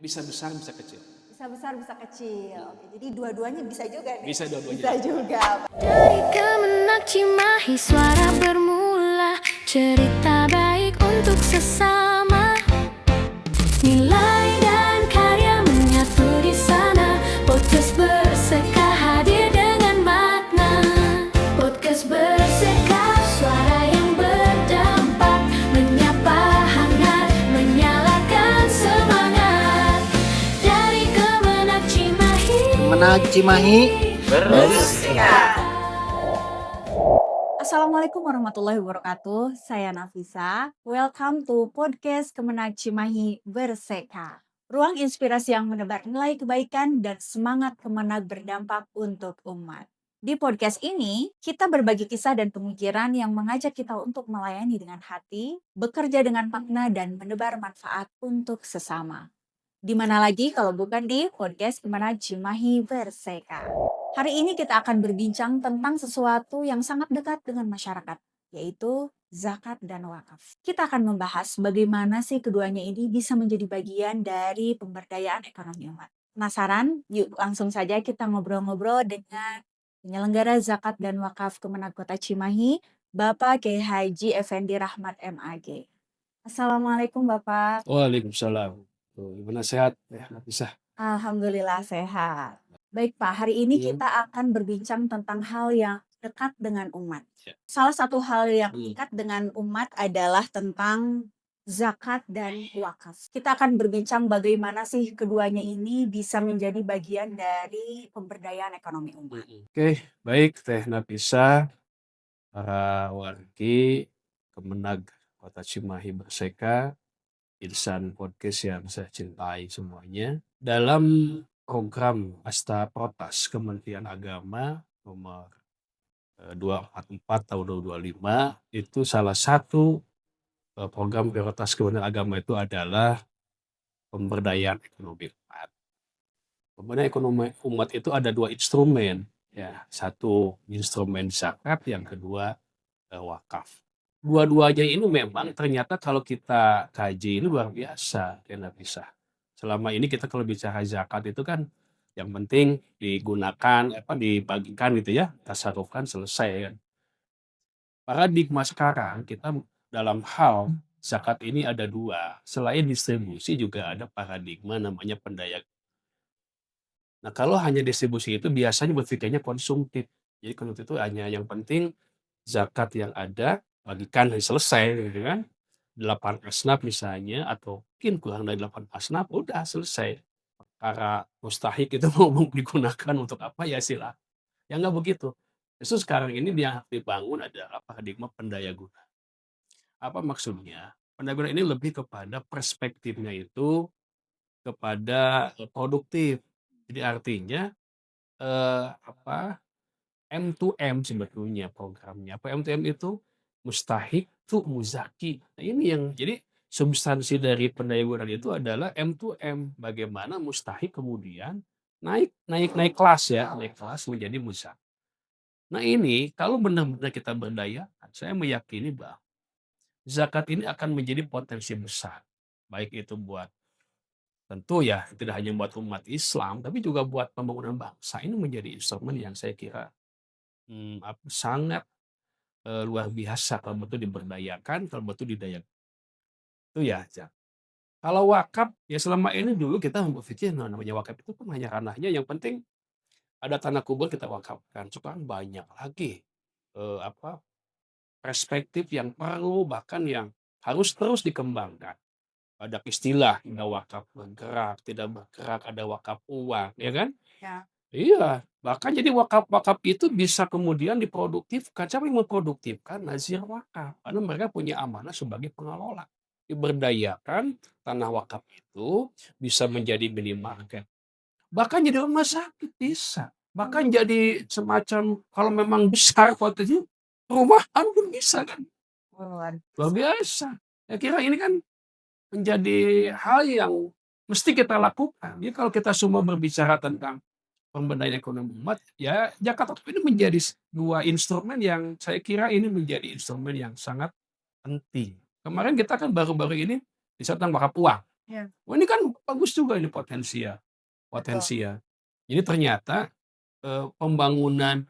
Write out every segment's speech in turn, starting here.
Bisa besar, bisa kecil. Bisa besar, bisa kecil. Oke, jadi dua-duanya bisa juga nih. Bisa dua-duanya. Bisa juga. Dari Kemenak Cimahi suara bermula, cerita baik untuk sesama. Nilai dan karya menyatu di sana. Podcast Berseka hadir dengan makna. Podcast Berseka, suara yang berdampak, menyapa hangat, menyalakan semangat. Dari Kemenak Cimahi, Kemenak Cimahi Berseka. Assalamualaikum warahmatullahi wabarakatuh. Saya Nafisa. Welcome to podcast Kemenak Cimahi Berseka. Ruang inspirasi yang menebar nilai kebaikan dan semangat Kemenak berdampak untuk umat. Di podcast ini, kita berbagi kisah dan pemikiran yang mengajak kita untuk melayani dengan hati, bekerja dengan makna, dan menebar manfaat untuk sesama. Di mana lagi kalau bukan di podcast Kemenak Cimahi Berseka. Hari ini kita akan berbincang tentang sesuatu yang sangat dekat dengan masyarakat, yaitu zakat dan wakaf. Kita akan membahas bagaimana sih keduanya ini bisa menjadi bagian dari pemberdayaan ekonomi umat. Penasaran? Yuk langsung saja kita ngobrol-ngobrol dengan penyelenggara zakat dan wakaf Kemenak Kota Cimahi, Bapak Kiai Haji Effendi Rahmat MAG. Assalamualaikum Bapak. Waalaikumsalam. Tuh, gimana sehat? Ya, bisa. Alhamdulillah sehat. Baik Pak, hari ini kita akan berbincang tentang hal yang dekat dengan umat. Ya. Salah satu hal yang dekat dengan umat adalah tentang zakat dan wakaf. Kita akan berbincang bagaimana sih keduanya ini bisa menjadi bagian dari pemberdayaan ekonomi umat. Oke, baik Teh Nafisa, para wargi Kemenag Kota Cimahi Berseka, insan podcast yang saya cintai semuanya. Dalam program Asta Protas Kementerian Agama nomor 244 tahun 2025 itu salah satu program prioritas Kementerian Agama itu adalah pemberdayaan ekonomi umat. Pemberdayaan ekonomi umat itu ada dua instrumen, ya, satu instrumen zakat, yang kedua wakaf. Dua-duanya ini memang ternyata kalau kita kaji ini luar biasa, ya bisa. Selama ini kita kalau bicara zakat itu kan yang penting digunakan, dibagikan gitu ya, tasarufkan selesai kan. Paradigma sekarang kita dalam hal zakat ini ada dua. Selain distribusi juga ada paradigma namanya pendaya. Nah kalau hanya distribusi itu biasanya berpikirnya konsumtif. Jadi konsumtif itu hanya yang penting zakat yang ada bagikan selesai gitu kan. 8 asnaf misalnya atau mungkin kurang dari 8 asnaf udah selesai. Para mustahik itu mau digunakan untuk apa ya silah. Ya nggak begitu. Justru sekarang ini yang dibangun adalah paradigma pendaya guna. Apa maksudnya? Pendaya guna ini lebih kepada perspektifnya itu kepada produktif. Jadi artinya M2M sebetulnya programnya. Apa M2M itu? Mustahik to muzaki. Nah ini yang jadi substansi dari pendaya gunaan itu adalah M2M. Bagaimana mustahik kemudian naik kelas ya, naik kelas menjadi muzaki. Nah ini kalau benar-benar kita berdayakan, saya meyakini bahwa zakat ini akan menjadi potensi besar. Baik itu buat tentu ya tidak hanya buat umat Islam, tapi juga buat pembangunan bangsa. Ini menjadi instrumen yang saya kira sangat luar biasa kalau betul diberdayakan, kalau betul didayakan. Itu ya, kalau wakaf ya selama ini dulu kita berpikir namanya wakaf itu kan hanya ranahnya yang penting ada tanah kubur kita wakafkan. Sekarang banyak lagi perspektif yang perlu bahkan yang harus terus dikembangkan. Ada istilah ada wakaf bergerak, tidak bergerak, ada wakaf uang, ya kan? Ya. Iya, bahkan jadi wakaf-wakaf itu bisa kemudian diproduktifkan. Siapa yang memproduktifkan? Nazir wakaf. Karena mereka punya amanah sebagai pengelola. Diberdayakan tanah wakaf itu bisa menjadi minimarket. Bahkan jadi rumah sakit bisa. Bahkan jadi semacam kalau memang besar potensinya perumahan pun bisa kan. Luar biasa. Saya kira ini kan menjadi hal yang mesti kita lakukan. Jadi kalau kita semua berbicara tentang pemberdayaan ekonomi umat, ya Jakarta ini menjadi dua instrumen yang saya kira ini menjadi instrumen yang sangat penting. Kemarin kita kan baru-baru ini bisa tentang wakaf uang. Iya, Wah ini kan bagus juga ini potensi ya, betul. potensi ya. Jadi ternyata pembangunan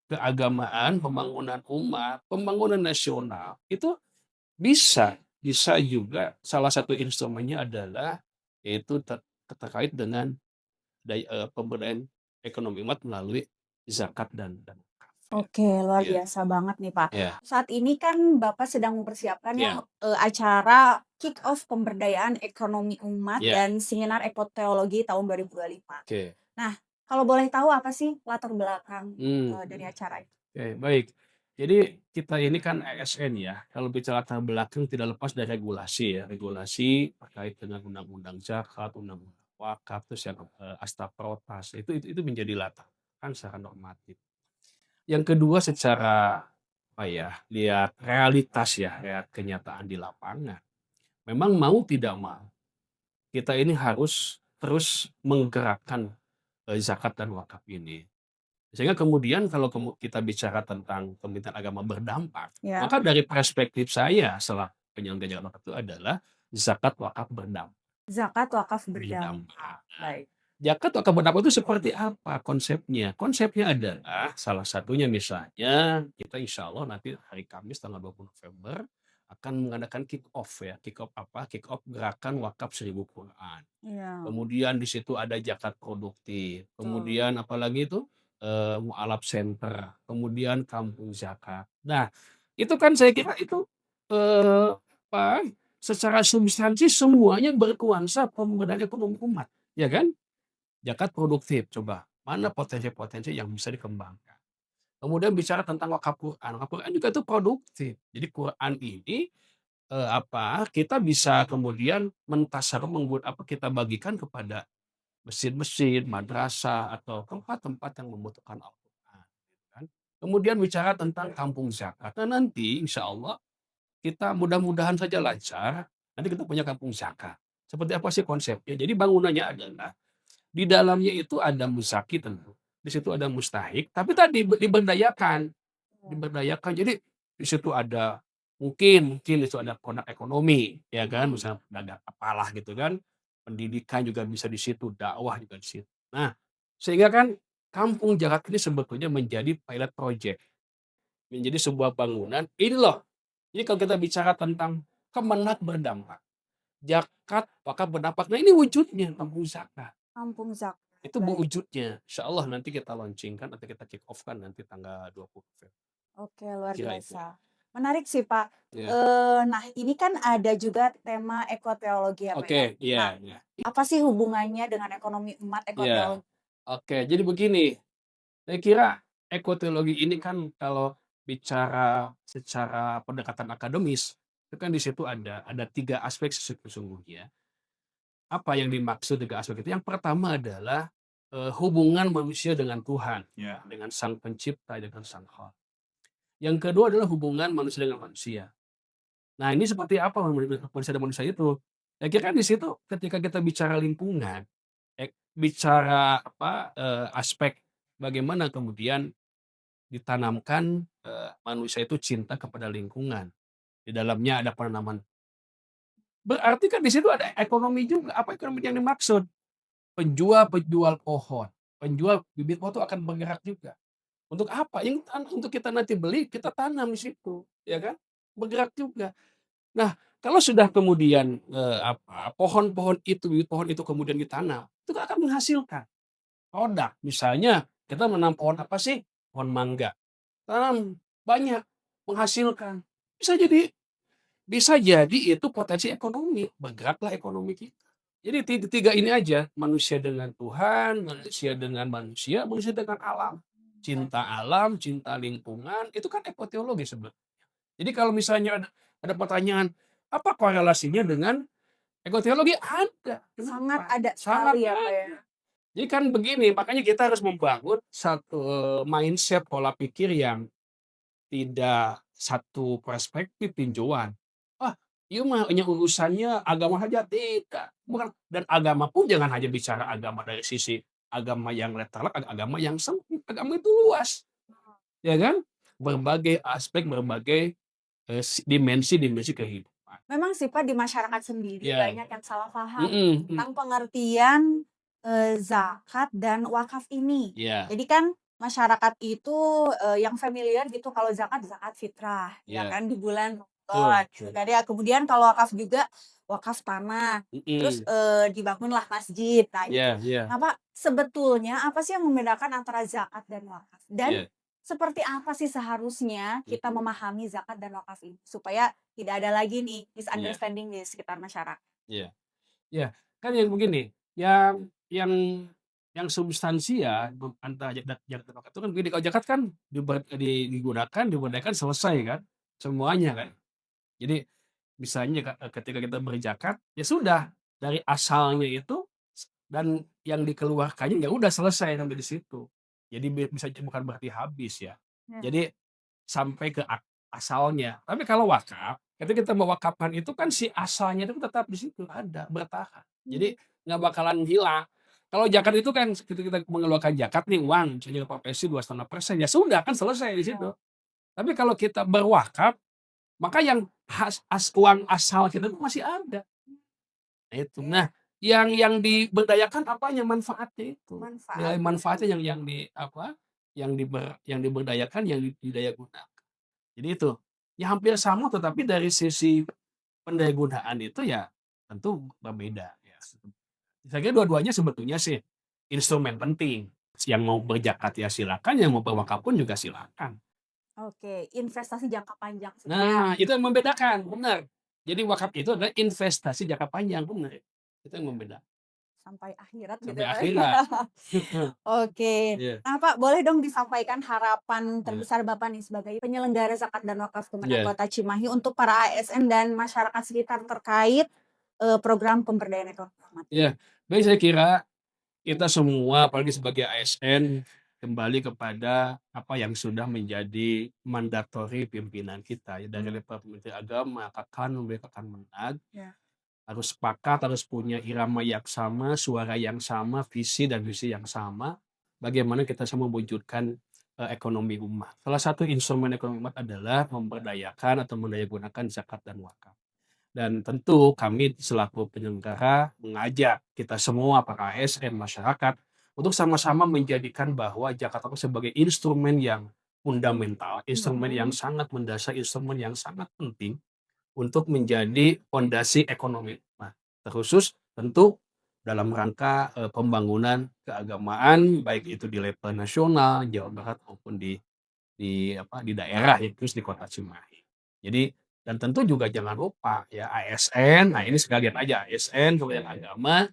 keagamaan, pembangunan umat, pembangunan nasional itu bisa juga salah satu instrumennya adalah yaitu terkait dengan pemberdayaan ekonomi umat melalui zakat dan wakaf ya. Oke, luar Iya, biasa banget nih, Pak. iya, Saat ini kan Bapak sedang mempersiapkan ya, iya, acara kick off pemberdayaan ekonomi umat iya, dan seminar ekoteologi tahun 2025. oke. Nah, kalau boleh tahu apa sih latar belakang, Hmm, dari acara itu? oke, baik. Jadi kita ini kan ASN ya, kalau bicara latar belakang tidak lepas dari regulasi ya, regulasi terkait dengan undang-undang zakat, undang-undang wakaf, terus yang Asta Protas, itu menjadi latar kan secara normatif. Yang kedua secara apa ya, lihat realitas ya, lihat kenyataan di lapangan. Memang mau tidak mau, kita ini harus terus menggerakkan zakat dan wakaf ini. Sehingga kemudian kalau kita bicara tentang Kementerian Agama berdampak, Ya, maka dari perspektif saya selaku penyelenggara wakaf itu adalah zakat wakaf zakat wakaf berdampak. berdampak. Nah, Baik. zakat wakaf berdampak itu seperti apa konsepnya? Konsepnya adalah salah satunya misalnya kita insya Allah nanti hari Kamis tanggal 20 November akan mengadakan kick off ya. Kick off apa? Kick off gerakan wakaf 1000 Quran. Iya, Kemudian di situ ada zakat produktif, betul. kemudian apalagi itu, mualaf center, kemudian kampung zakat. Nah, itu kan saya kira itu, apa, secara substansi semuanya bernuansa pemberdayaan ekonomi umat, ya kan? Zakat produktif, coba mana potensi-potensi yang bisa dikembangkan. Kemudian bicara tentang wakaf Quran juga itu produktif. Jadi Quran ini, kita bisa kemudian kita bagikan kepada masjid-masjid, madrasah, atau tempat-tempat yang membutuhkan Al-Quran, gitu kan. Kemudian bicara tentang kampung zakat. Nah nanti insya Allah kita mudah-mudahan saja lancar, nanti kita punya kampung zakat. Seperti apa sih konsepnya? Jadi bangunannya adalah di dalamnya itu ada muzaki tentu, di situ ada mustahik, tapi tadi diberdayakan. Diberdayakan. Jadi di situ ada mungkin di situ ada konak ekonomi, ya kan, misalnya pedagang apalah gitu kan. Pendidikan juga bisa di situ, dakwah juga di situ. Nah, sehingga kan Kampung Jakat ini sebetulnya menjadi pilot project, menjadi sebuah bangunan. Ini loh, jadi kalau kita bicara tentang Kemenak berdampak, zakat wakaf berdampak. Nah ini wujudnya Kampung Zakat. Kampung zakat. Itu Baik. wujudnya. Insya Allah nanti kita launchingkan atau kita kick off kan nanti tanggal 20 Februari. Oke, luar Kira itu. biasa. Menarik sih, Pak. Ya. Nah ini kan ada juga tema ekoteologi ya, Pak, ya. Oke, Nah, iya, iya. apa sih hubungannya dengan ekonomi umat Iya. ekoteologi? Oke, jadi begini, saya kira ekoteologi ini kan kalau bicara secara pendekatan akademis, itu kan di situ ada 3 aspek sesungguhnya. Apa yang dimaksud 3 aspek itu? Yang pertama adalah, hubungan manusia dengan Tuhan, ya, dengan Sang Pencipta, dengan Sang Khalik. Yang kedua adalah hubungan manusia dengan manusia. Nah, ini seperti apa manusia dengan manusia itu? Saya kira di situ ketika kita bicara lingkungan, bicara apa, aspek bagaimana kemudian ditanamkan, manusia itu cinta kepada lingkungan. Di dalamnya ada penanaman berarti kan di situ ada ekonomi juga. Apa ekonomi yang dimaksud? Penjual-penjual pohon, penjual bibit pohon itu akan bergerak juga. Untuk apa? Untuk kita nanti beli, kita tanam di situ, ya kan? Bergerak juga. Nah, kalau sudah kemudian, pohon-pohon itu, bibit pohon itu kemudian ditanam, itu kan akan menghasilkan produk. Misalnya kita menanam pohon apa sih? Pohon mangga. Tanam banyak, menghasilkan. Bisa jadi bisa jadi itu potensi ekonomi, bergeraklah ekonomi kita. Jadi tiga ini aja, manusia dengan Tuhan, manusia dengan alam. Cinta alam, cinta lingkungan, itu kan ekoteologi sebenarnya. Jadi kalau misalnya ada pertanyaan, apa korelasinya dengan ekoteologi? Ada. Sangat Kenapa? ada Sangat sekali ya, Pak, ya. ada. Jadi kan begini, makanya kita harus membangun satu mindset pola pikir yang tidak satu perspektif tinjauan. "Ah, ieu mah nya urusannya agama saja," tidak. Bukan, dan agama pun jangan hanya bicara agama dari sisi agama yang letterlek, agama yang sempit. Agama itu luas, ya kan? Berbagai aspek, berbagai, dimensi-dimensi kehidupan. Memang sih Pak di masyarakat sendiri Ya. banyak yang salah paham Mm-mm. tentang pengertian zakat dan wakaf ini. Ya, Jadi kan masyarakat itu yang familiar gitu kalau zakat zakat fitrah ya ya, kan di bulan betul, Ramadan gitu betul. kan ya. Kemudian kalau wakaf juga wakaf tanah. Terus Mm-mm. dibangunlah masjid. Nah itu. Ya, ya, Nah Pak sebetulnya apa sih yang membedakan antara zakat dan wakaf? Dan ya. seperti apa sih seharusnya kita Mhm. memahami zakat dan wakaf ini supaya tidak ada lagi nih Ya, misunderstanding di sekitar masyarakat? ya, ya. Kan yang begini, yang yang substansi ya antara zakat dan wakaf itu kan begini, kalau zakat kan digunakan, diberdayakan, selesai kan, semuanya kan. Jadi misalnya ketika kita berzakat, ya sudah dari asalnya itu dan yang dikeluarkannya ya udah selesai sampai di situ. Jadi bisa bukan berarti habis ya. Ya. Jadi sampai ke asalnya. Tapi kalau wakaf, ketika kita mewakafkan itu kan si asalnya itu tetap di situ ada, bertahan. Jadi nggak bakalan hilang. Kalau zakat itu kan ketika kita mengeluarkan zakat nih uang, misalnya profesi 2,5%, ya sudah kan selesai di situ. Tapi kalau kita berwakaf, maka yang uang asal kita itu masih ada. Nah itu. Nah, yang diberdayakan apanya? Manfaatnya itu. Nilai Manfaat. manfaatnya yang di apa, yang diberdayakan, yang didayagunakan. Jadi itu, ya hampir sama tetapi dari sisi pendayagunaan itu ya tentu berbeda ya. Saya kira dua-duanya sebetulnya sih instrumen penting. Yang mau berzakat ya silakan, yang mau berwakaf pun juga silakan. Oke, investasi jangka panjang Nah, sebenarnya itu yang membedakan, benar. Jadi wakaf itu adalah investasi jangka panjang, benar. Itu yang membedakan. sampai akhirat gitu Sampai ya Pak. akhirat. Oke. Iya, Nah Pak, boleh dong disampaikan harapan iya, terbesar Bapak nih sebagai penyelenggara zakat dan wakaf Kemenang iya, Kota Cimahi untuk para ASN dan masyarakat sekitar terkait program pemberdayaan ekonomi. iya. Baik, saya kira kita semua apalagi sebagai ASN kembali kepada apa yang sudah menjadi mandatori pimpinan kita ya dari level Menteri Agama, Menag, Ya. harus sepakat, harus punya irama yang sama, suara yang sama, visi dan misi yang sama. Bagaimana kita bisa mewujudkan ekonomi umat. Salah satu instrumen ekonomi umat adalah memberdayakan atau mendayagunakan zakat dan wakaf. Dan tentu kami selaku penyelenggara mengajak kita semua para ASN masyarakat untuk sama-sama menjadikan bahwa zakat itu sebagai instrumen yang fundamental, instrumen yang sangat mendasar, instrumen yang sangat penting untuk menjadi fondasi ekonomi. Nah, terkhusus tentu dalam rangka pembangunan keagamaan baik itu di level nasional, Jawa Barat maupun di daerah ya, terus di Kota Cimahi. Jadi dan tentu juga jangan lupa ya ASN, nah ini sekalian aja ASN, kemudian agama,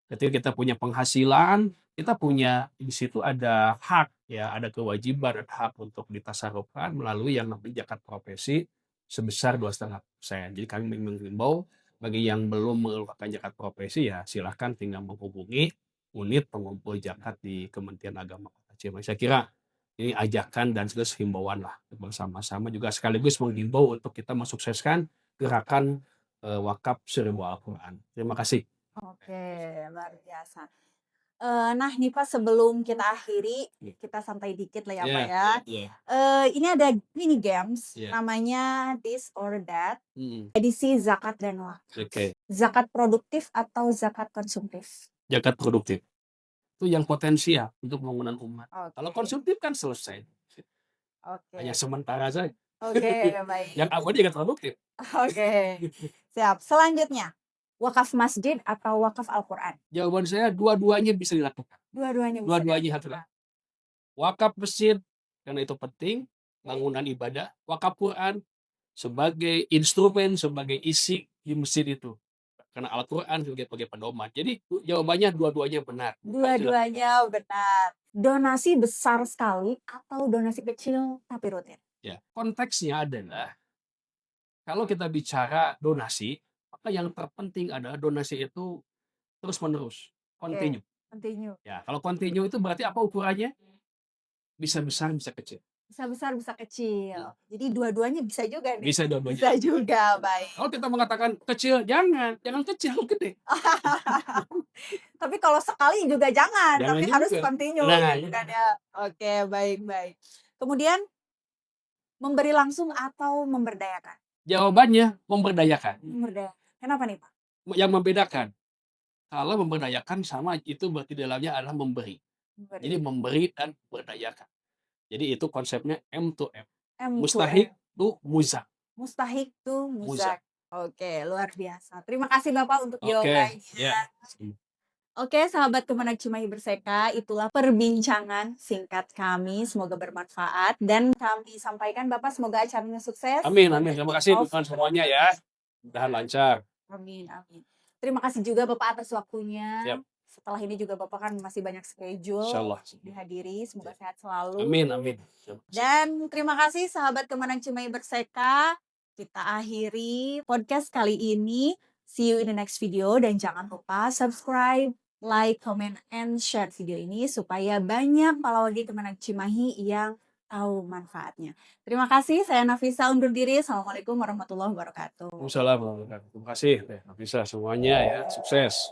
ketika kita punya penghasilan, kita punya di situ ada hak ya, ada kewajiban, ada hak untuk ditasarufkan melalui yang namanya zakat profesi sebesar 2,5%. Jadi kami menghimbau bagi yang belum mengeluarkan zakat profesi ya silahkan tinggal menghubungi unit pengumpul zakat di Kementerian Agama Kota Cimahi. Saya kira ini ajakan dan sekaligus himbauan lah bersama-sama juga sekaligus menghimbau untuk kita mensukseskan gerakan wakaf 1000 Al-Quran. Terima kasih. Oke, luar biasa. Nah nih Pak sebelum kita akhiri, kita santai dikit lah ya Pak ya. Iya. Ini ada mini games Iya. namanya This or That, Mhm. edisi zakat dan wakaf. Oke. Zakat produktif atau zakat konsumtif? Zakat produktif. Itu yang potensial untuk pembangunan umat. Kalau Oke. konsumtif kan selesai. Hanya Oke. sementara saja. Oke, baik. Yang awalnya zakat produktif. Oke. Siap. Selanjutnya, wakaf masjid atau wakaf Al-Qur'an? Jawaban saya dua-duanya bisa dilakukan. Dua-duanya bisa Dua-duanya harus dilakukan. dilakukan. Wakaf masjid karena itu penting, bangunan ibadah. Wakaf Quran sebagai instrumen, sebagai isi di masjid itu. Karena Al-Quran sebagai pedoman. Jadi jawabannya dua-duanya benar. Dua-duanya benar. Donasi besar sekali atau donasi kecil tapi rutin? Ya, konteksnya adalah kalau kita bicara donasi, maka yang terpenting adalah donasi itu terus-menerus, continue. Continue. Ya, kalau continue itu berarti apa ukurannya? Bisa besar, bisa kecil. Bisa besar, bisa kecil. Jadi dua-duanya bisa juga nih. Bisa dua-duanya. Bisa juga, baik. Kalau kita mengatakan kecil, jangan kecil, gede. Tapi kalau sekali juga jangan tapi Jangan harus juga. continue Nah, gitu kan ya. Oke, baik. Kemudian memberi langsung atau memberdayakan? Jawabannya memberdayakan. Kenapa nih Pak? Yang membedakan, kalau memberdayakan sama itu berarti dalamnya adalah memberi. Jadi memberi dan memberdayakan. Jadi itu konsepnya M to M. Mustahik to muzak. Mustahik to Muzak. muzak. Oke, luar biasa. Terima kasih Bapak untuk Oke, jawabannya. ya. Oke, sahabat Kemenag Cimahi Berseka, itulah perbincangan singkat kami. Semoga bermanfaat dan kami sampaikan Bapak semoga acaranya sukses. Amin, amin. Terima kasih teman semuanya ya. Mudahan lancar. Amin, amin. Terima kasih juga Bapak atas waktunya. Siap. Setelah ini juga Bapak kan masih banyak schedule Insyaallah. dihadiri. Semoga sehat selalu. Amin, amin. Dan terima kasih sahabat Kemenang Cimahi Berseka. Kita akhiri podcast kali ini. See you in the next video. Dan jangan lupa subscribe, like, comment, and share video ini supaya banyak palawadi Kemenang Cimahi yang tahu manfaatnya. Terima kasih. Saya Nafisa undur diri. Assalamualaikum warahmatullahi wabarakatuh. Waalaikumsalam warahmatullahi wabarakatuh. Terima kasih. Bisa semuanya ya. Sukses.